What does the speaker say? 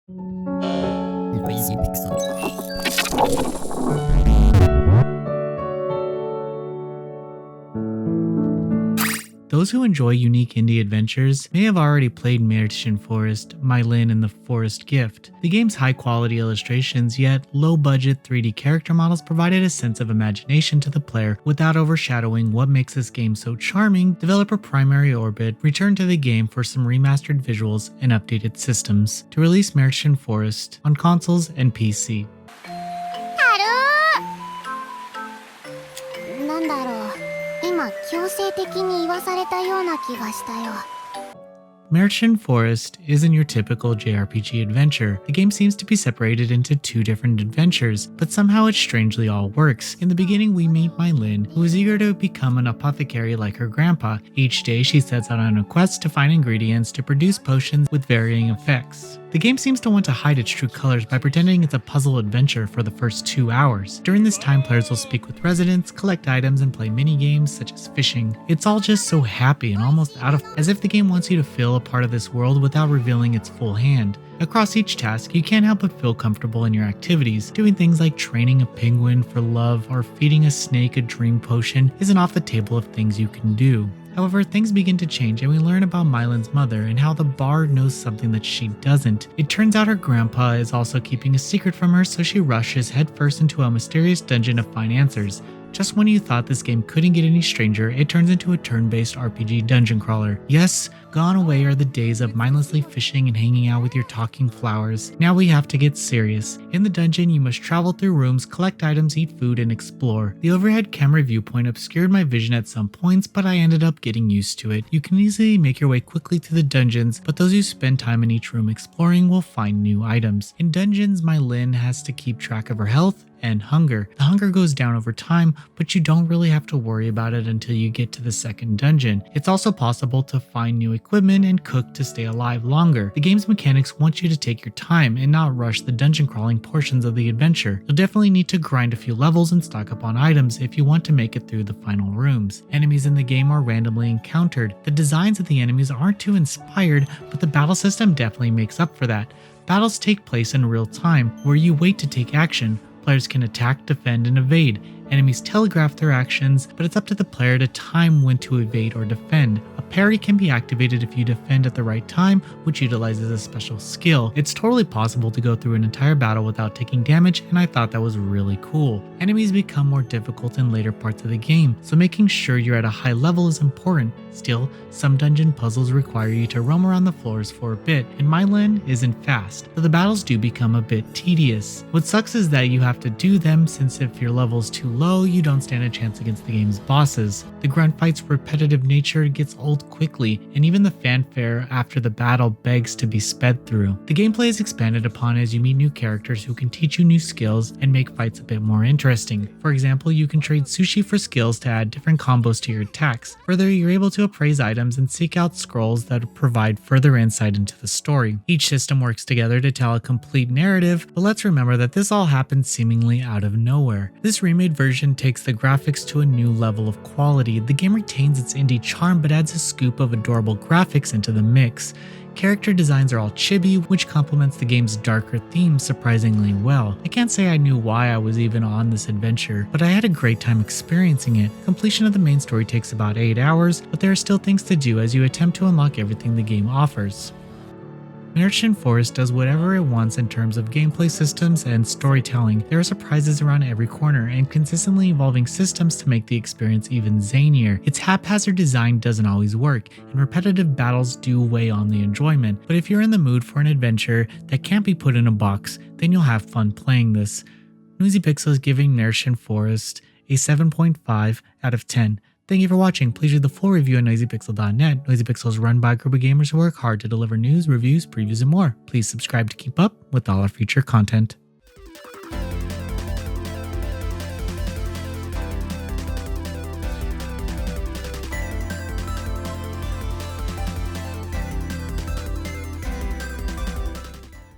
Noisy Pixel. Those who enjoy unique indie adventures may have already played Märchen Forest, Mylin and the Forest Gift. The game's high-quality illustrations, yet low-budget 3D character models provided a sense of imagination to the player without overshadowing what makes this game so charming. Developer Primary Orbit returned to the game for some remastered visuals and updated systems to release Märchen Forest on consoles and PC. なんだろう、今強制的に言わされたような気がしたよ。 Märchen Forest isn't your typical JRPG adventure. The game seems to be separated into two different adventures, but somehow it strangely all works. In the beginning, we meet Mylin, who is eager to become an apothecary like her grandpa. Each day, she sets out on a quest to find ingredients to produce potions with varying effects. The game seems to want to hide its true colors by pretending it's a puzzle adventure for the first 2 hours. During this time, players will speak with residents, collect items, and play mini-games such as fishing. It's all just so happy and almost out of as if the game wants you to feel a part of this world without revealing its full hand. Across each task, you can't help but feel comfortable in your activities. Doing things like training a penguin for love or feeding a snake a dream potion isn't off the table of things you can do. However, things begin to change and we learn about Mylin's mother and how the bard knows something that she doesn't. It turns out her grandpa is also keeping a secret from her, so she rushes headfirst into a mysterious dungeon to find answers. Just when you thought this game couldn't get any stranger, it turns into a turn-based RPG dungeon crawler. Yes, gone away are the days of mindlessly fishing and hanging out with your talking flowers. Now we have to get serious. In the dungeon, you must travel through rooms, collect items, eat food, and explore. The overhead camera viewpoint obscured my vision at some points, but I ended up getting used to it. You can easily make your way quickly through the dungeons, but those who spend time in each room exploring will find new items. In dungeons, Mylin has to keep track of her health and hunger. The hunger goes down over time, but you don't really have to worry about it until you get to the second dungeon. It's also possible to find new equipment and cook to stay alive longer. The game's mechanics want you to take your time and not rush the dungeon crawling portions of the adventure. You'll definitely need to grind a few levels and stock up on items if you want to make it through the final rooms. Enemies in the game are randomly encountered. The designs of the enemies aren't too inspired, but the battle system definitely makes up for that. Battles take place in real time, where you wait to take action. Players can attack, defend, and evade. Enemies telegraph their actions, but it's up to the player to time when to evade or defend. A parry can be activated if you defend at the right time, which utilizes a special skill. It's totally possible to go through an entire battle without taking damage, and I thought that was really cool. Enemies become more difficult in later parts of the game, so making sure you're at a high level is important. Still, some dungeon puzzles require you to roam around the floors for a bit, and Mylin isn't fast, so the battles do become a bit tedious. What sucks is that you have to do them, since if your level's too low, you don't stand a chance against the game's bosses. The grunt fight's repetitive nature gets old quickly, and even the fanfare after the battle begs to be sped through. The gameplay is expanded upon as you meet new characters who can teach you new skills and make fights a bit more interesting. For example, you can trade sushi for skills to add different combos to your attacks. Further, you're able to appraise items and seek out scrolls that provide further insight into the story. Each system works together to tell a complete narrative, but let's remember that this all happened seemingly out of nowhere. This remade version takes the graphics to a new level of quality. The game retains its indie charm but adds a scoop of adorable graphics into the mix. Character designs are all chibi, which complements the game's darker themes surprisingly well. I can't say I knew why I was even on this adventure, but I had a great time experiencing it. Completion of the main story takes about 8 hours, but there are still things to do as you attempt to unlock everything the game offers. Märchen Forest does whatever it wants in terms of gameplay systems and storytelling. There are surprises around every corner and consistently evolving systems to make the experience even zanier. Its haphazard design doesn't always work, and repetitive battles do weigh on the enjoyment, but if you're in the mood for an adventure that can't be put in a box, then you'll have fun playing this. Noisy Pixel is giving Märchen Forest a 7.5 out of 10. Thank you for watching. Please read the full review at noisypixel.net. Noisy Pixel is run by a group of gamers who work hard to deliver news, reviews, previews, and more. Please subscribe to keep up with all our future content.